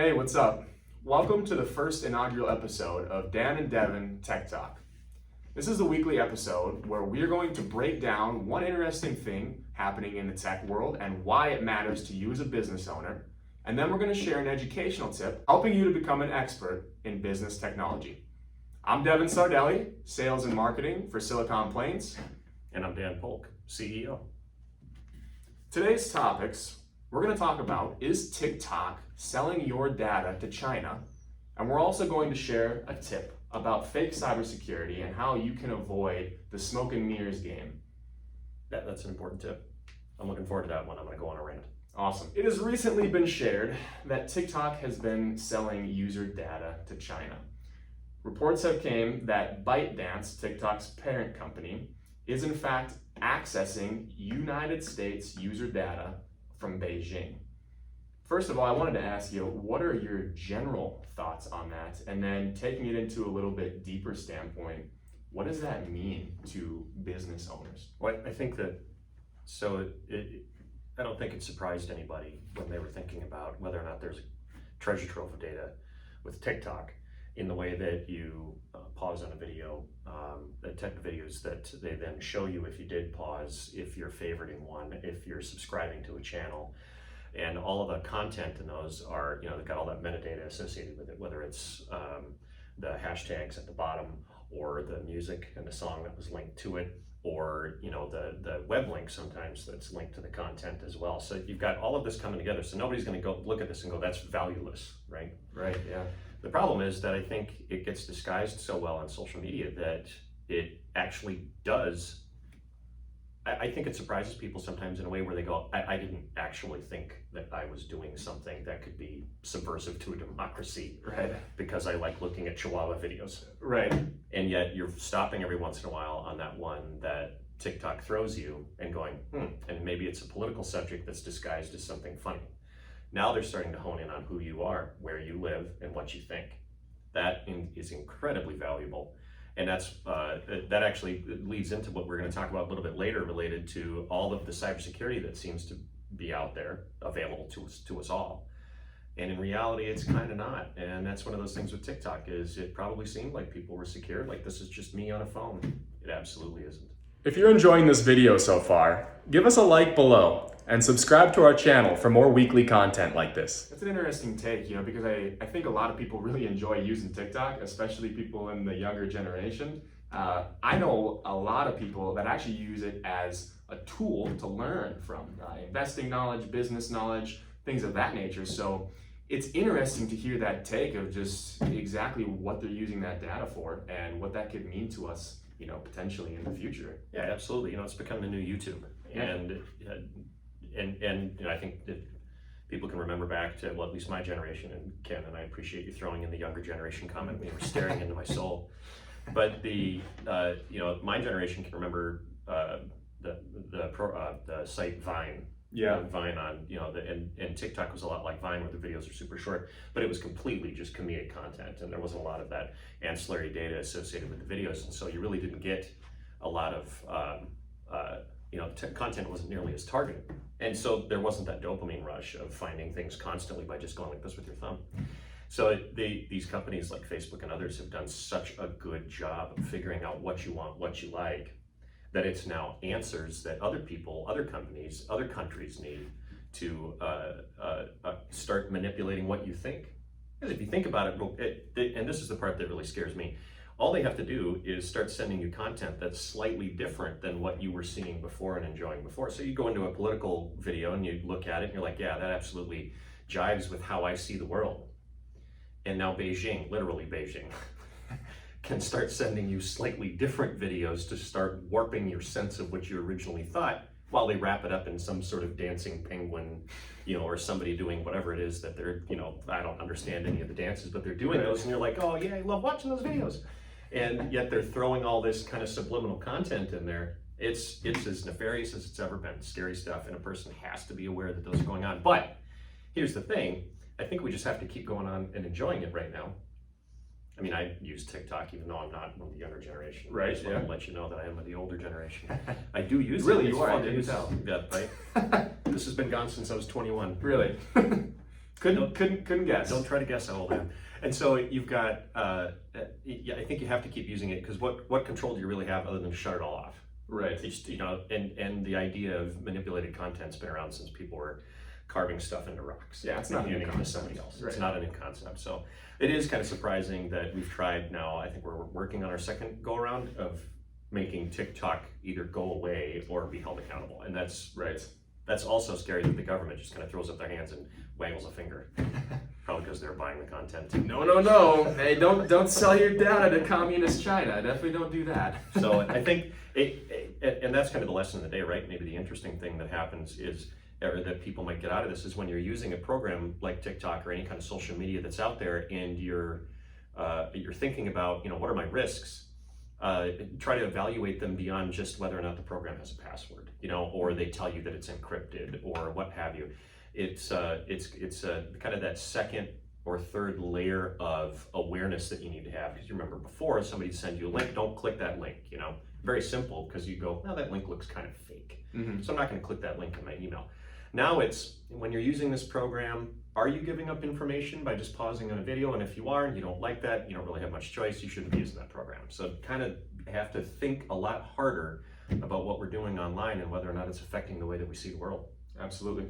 Hey, what's up? Welcome to the first inaugural episode of Dan and Devin Tech Talk. This is the weekly episode where we're going to break down one interesting thing happening in the tech world and why it matters to you as a business owner. And then we're going to share an educational tip helping you to become an expert in business technology. I'm Devin Sardelli, Sales and Marketing for Silicon Plains. And I'm Dan Polk, CEO. Today's topics we're going to talk about is TikTok selling your data to China, and we're also going to share a tip about fake cybersecurity and how you can avoid the smoke and mirrors game. That's an important tip. I'm looking forward to that one. I'm going to go on a rant. Awesome. It has recently been shared that TikTok has been selling user data to China. Reports have came that ByteDance, TikTok's parent company, is in fact accessing United States user data from Beijing. First of all, I wanted to ask you, what are your general thoughts on that? And then taking it into a little bit deeper standpoint, what does that mean to business owners? Well, I think that, I don't think it surprised anybody when they were thinking about whether or not there's a treasure trove of data with TikTok in the way that you pause on a video, the type of videos that they then show you if you did pause, if you're favoriting one, if you're subscribing to a channel. And all of the content in those are, they've got all that metadata associated with it, whether it's the hashtags at the bottom or the music and the song that was linked to it, or the web link sometimes that's linked to the content as well. So you've got all of this coming together. So nobody's going to go look at this and go, that's valueless, right? Right, yeah. The problem is that I think it gets disguised so well on social media that it actually does. I think it surprises people sometimes in a way where they go, I didn't actually think that I was doing something that could be subversive to a democracy, right? Because I like looking at Chihuahua videos. Right. And yet you're stopping every once in a while on that one that TikTok throws you and going, and maybe it's a political subject that's disguised as something funny. Now they're starting to hone in on who you are, where you live, and what you think. That is incredibly valuable. And that actually leads into what we're going to talk about a little bit later, related to all of the cybersecurity that seems to be out there available to us all. And in reality, it's kind of not. And that's one of those things with TikTok is it probably seemed like people were secure, like this is just me on a phone. It absolutely isn't. If you're enjoying this video so far, give us a like below and subscribe to our channel for more weekly content like this. That's an interesting take, because I think a lot of people really enjoy using TikTok, especially people in the younger generation. I know a lot of people that actually use it as a tool to learn from investing knowledge, business knowledge, things of that nature. So it's interesting to hear that take of just exactly what they're using that data for and what that could mean to us, potentially in the future. Yeah, absolutely. It's become the new YouTube. Yeah. And I think that people can remember back to, well, at least my generation, and Ken, and I appreciate you throwing in the younger generation comment when you were staring into my soul. But my generation can remember the site Vine. Yeah. Vine on, and TikTok was a lot like Vine where the videos are super short, but it was completely just comedic content, and there wasn't a lot of that ancillary data associated with the videos, and so you really didn't get a lot of content wasn't nearly as targeted. And so there wasn't that dopamine rush of finding things constantly by just going like this with your thumb. So these companies like Facebook and others have done such a good job of figuring out what you want, what you like, that it's now answers that other people, other companies, other countries need to start manipulating what you think. Because if you think about it, and this is the part that really scares me, all they have to do is start sending you content that's slightly different than what you were seeing before and enjoying before. So you go into a political video and you look at it and you're like, yeah, that absolutely jives with how I see the world. And now Beijing, literally Beijing, can start sending you slightly different videos to start warping your sense of what you originally thought, while they wrap it up in some sort of dancing penguin, or somebody doing whatever it is that they're, I don't understand any of the dances, but they're doing those, and you're like, oh yeah, I love watching those videos. And yet they're throwing all this kind of subliminal content in there. It's as nefarious as it's ever been, scary stuff, and a person has to be aware that those are going on. But here's the thing, I think we just have to keep going on and enjoying it right now. I mean, I use TikTok even though I'm not one of the younger generation. Right, I just want to let you know that I am of the older generation. I do use really, it. you are, I didn't tell. Yeah, right? This has been gone since I was 21. Really? Couldn't guess. Don't try to guess how old I am. And so you've got, yeah, I think you have to keep using it because what control do you really have other than to shut it all off? Right. It's, and the idea of manipulated content's been around since people were carving stuff into rocks. Yeah, it's not a new handing it to concept. somebody else. Right. It's not a new concept. So it is kind of surprising that we've tried now. I think we're working on our second go around of making TikTok either go away or be held accountable. And that's Right. That's also scary that the government just kind of throws up their hands and waggles a finger. Probably because they're buying the content. No. Hey, don't sell your data to communist China. Definitely don't do that. So I think, and that's kind of the lesson of the day, right? Maybe the interesting thing that happens is, or that people might get out of this is when you're using a program like TikTok or any kind of social media that's out there and you're thinking about, what are my risks? Try to evaluate them beyond just whether or not the program has a password, or they tell you that it's encrypted or what have you. It's kind of that second or third layer of awareness that you need to have. Because you remember before somebody sends you a link, don't click that link, very simple because you go, well, that link looks kind of fake. Mm-hmm. So I'm not going to click that link in my email. Now it's when you're using this program, are you giving up information by just pausing on a video? And if you are and you don't like that, you don't really have much choice, you shouldn't be using that program. So kind of have to think a lot harder about what we're doing online and whether or not it's affecting the way that we see the world. Absolutely.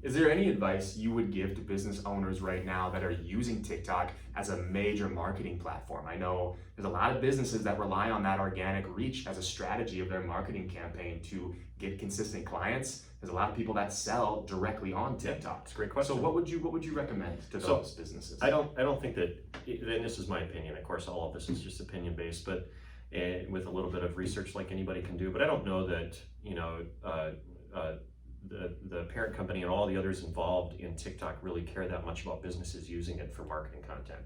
Is there any advice you would give to business owners right now that are using TikTok as a major marketing platform? I know there's a lot of businesses that rely on that organic reach as a strategy of their marketing campaign to get consistent clients. There's a lot of people that sell directly on TikTok. It's a great question. So what would you recommend to those businesses? I don't think that, and this is my opinion, of course all of this is just opinion based, but with a little bit of research like anybody can do, but I don't know that, the parent company and all the others involved in TikTok really care that much about businesses using it for marketing content.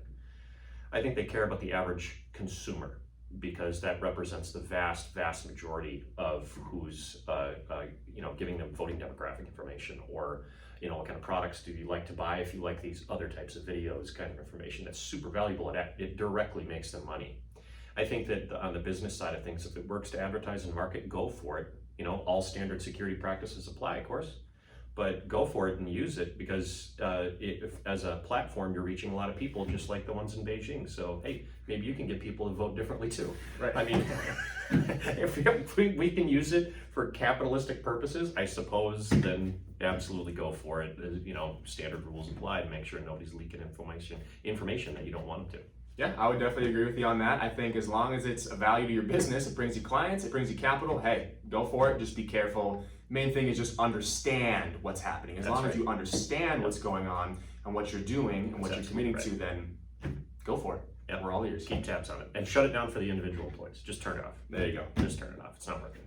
I think they care about the average consumer because that represents the vast majority of who's giving them voting demographic information or what kind of products do you like to buy if you like these other types of videos, kind of information that's super valuable and it directly makes them money. I think that on the business side of things, if it works to advertise and market, go for it. All standard security practices apply, of course, but go for it and use it because if, as a platform, you're reaching a lot of people just like the ones in Beijing. So, hey, maybe you can get people to vote differently too. Right. I mean, if we can use it for capitalistic purposes, I suppose, then absolutely go for it. Standard rules apply to make sure nobody's leaking information that you don't want them to. Yeah, I would definitely agree with you on that. I think as long as it's a value to your business, it brings you clients, it brings you capital, hey, go for it, just be careful. Main thing is just understand what's happening. As long as you understand what's going on and what you're doing and what you're committing to, then go for it. Yeah. We're all ears. Keep tabs on it and shut it down for the individual employees. Just turn it off. There you go. Just turn it off. It's not working.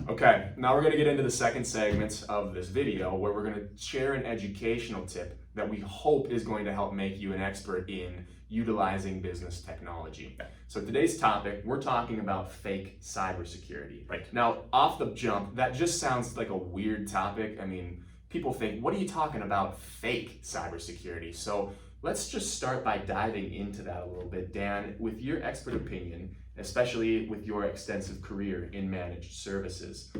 Okay, now we're going to get into the second segment of this video where we're going to share an educational tip that we hope is going to help make you an expert in utilizing business technology. So today's topic, we're talking about fake cybersecurity. Right. Now, off the jump, that just sounds like a weird topic. I mean, people think, what are you talking about, fake cybersecurity? So let's just start by diving into that a little bit. Dan, with your expert opinion, especially with your extensive career in managed services,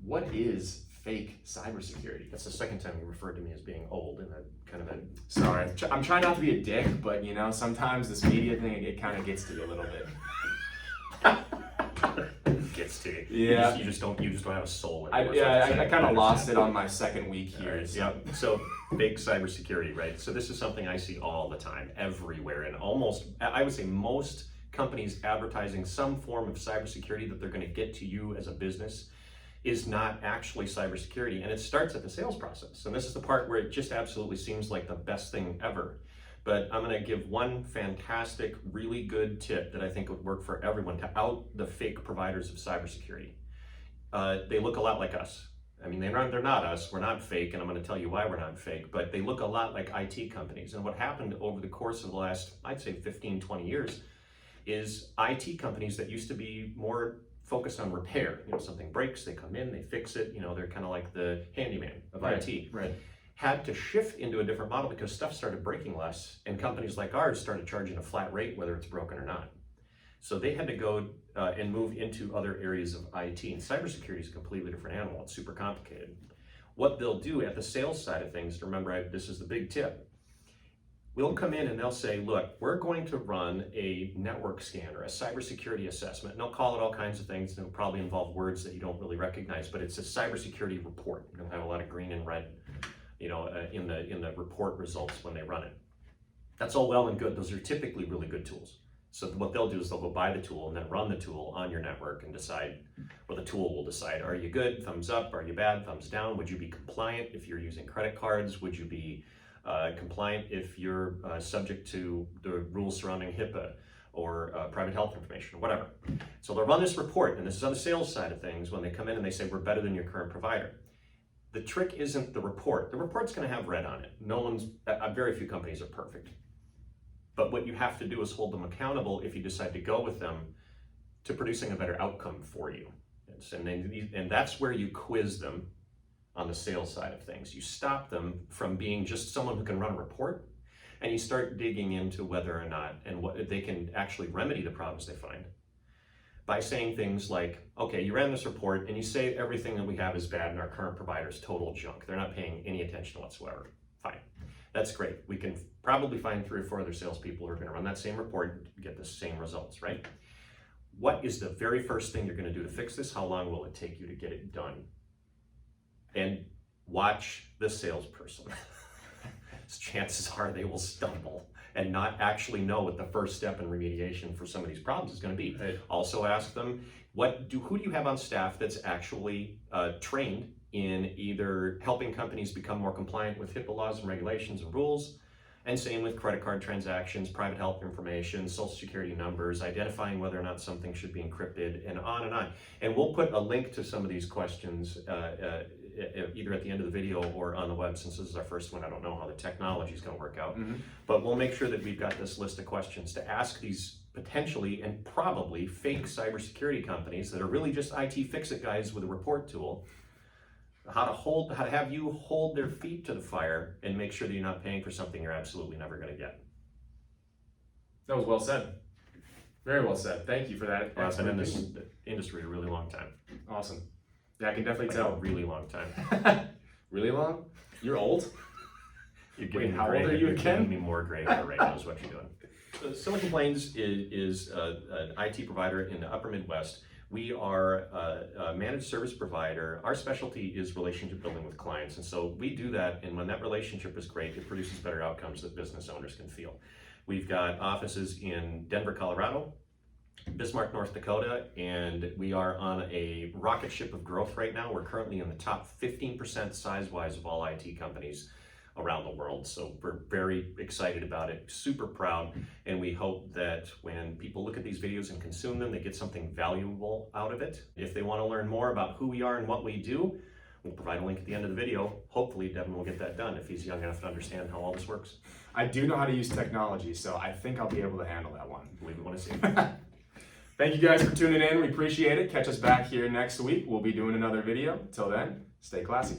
what is fake cybersecurity? That's the second time you referred to me as being old in a kind of a... Sorry, I'm trying not to be a dick, but sometimes this media thing, it kind of gets to you a little bit. Gets to you. Yeah. You just don't have a soul. I kind of lost it on my second week here. Right, yeah. So fake cybersecurity, right? So this is something I see all the time, everywhere, and I would say most companies advertising some form of cybersecurity that they're going to get to you as a business is not actually cybersecurity, and it starts at the sales process. And this is the part where it just absolutely seems like the best thing ever. But I'm going to give one fantastic, really good tip that I think would work for everyone to out the fake providers of cybersecurity. They look a lot like us. I mean, they're not us. We're not fake, and I'm going to tell you why we're not fake. But they look a lot like IT companies. And what happened over the course of the last, I'd say 15, 20 years, is IT companies that used to be more focused on repair. Something breaks, they come in, they fix it. They're kind of like the handyman of IT. Right. Had to shift into a different model because stuff started breaking less, and companies like ours started charging a flat rate whether it's broken or not. So they had to go and move into other areas of IT. And cybersecurity is a completely different animal. It's super complicated. what they'll do at the sales side of things, remember, this is the big tip, we'll come in and they'll say, look, we're going to run a network scan or a cybersecurity assessment. And they'll call it all kinds of things. And it'll probably involve words that you don't really recognize, but it's a cybersecurity report. You'll have a lot of green and red, in the report results when they run it. That's all well and good. Those are typically really good tools. So what they'll do is they'll go buy the tool and then run the tool on your network and decide, or the tool will decide, are you good, thumbs up, are you bad, thumbs down? Would you be compliant if you're using credit cards? Would you be compliant if you're subject to the rules surrounding HIPAA or private health information or whatever? So they'll run this report, and this is on the sales side of things when they come in and they say, we're better than your current provider. The trick isn't the report. The report's gonna have red on it. Very few companies are perfect. But what you have to do is hold them accountable if you decide to go with them to producing a better outcome for you. And that's where you quiz them on the sales side of things. You stop them from being just someone who can run a report, and you start digging into whether or not and what they can actually remedy the problems they find by saying things like, okay, you ran this report and you say everything that we have is bad and our current provider is total junk. They're not paying any attention whatsoever. Fine. That's great. We can probably find 3 or 4 other salespeople who are going to run that same report and get the same results, right? What is the very first thing you're going to do to fix this? How long will it take you to get it done? And watch the salesperson. Chances are they will stumble and not actually know what the first step in remediation for some of these problems is going to be. Right. Also ask them, who do you have on staff that's actually trained in either helping companies become more compliant with HIPAA laws and regulations and rules, and same with credit card transactions, private health information, social security numbers, identifying whether or not something should be encrypted, and on and on. And we'll put a link to some of these questions either at the end of the video or on the web. Since this is our first one, I don't know how the technology is going to work out. But we'll make sure that we've got this list of questions to ask these potentially and probably fake cybersecurity companies that are really just IT fix-it guys with a report tool, how to have you hold their feet to the fire and make sure that you're not paying for something you're absolutely never going to get. That was well said. Very well said. Thank you for that. I've been in this industry a really long time. Awesome. Yeah, I can definitely Like tell. a really long time. Really long? You're old? You're giving me how gray, old are you you're again? giving me more gray hair right now is what you're doing. Someone Complains is an IT provider in the upper Midwest. We are a managed service provider. Our specialty is relationship building with clients. And so we do that. And when that relationship is great, it produces better outcomes that business owners can feel. We've got offices in Denver, Colorado, Bismarck, North Dakota, and we are on a rocket ship of growth right now. We're currently in the top 15% size-wise of all IT companies around the world. So we're very excited about it, super proud, and we hope that when people look at these videos and consume them, they get something valuable out of it. If they want to learn more about who we are and what we do, we'll provide a link at the end of the video. Hopefully Devin will get that done if he's young enough to understand how all this works. I do know how to use technology, so I think I'll be able to handle that one. Believe we want to see. Thank you guys for tuning in. We appreciate it. Catch us back here next week. We'll be doing another video. Till then, stay classy.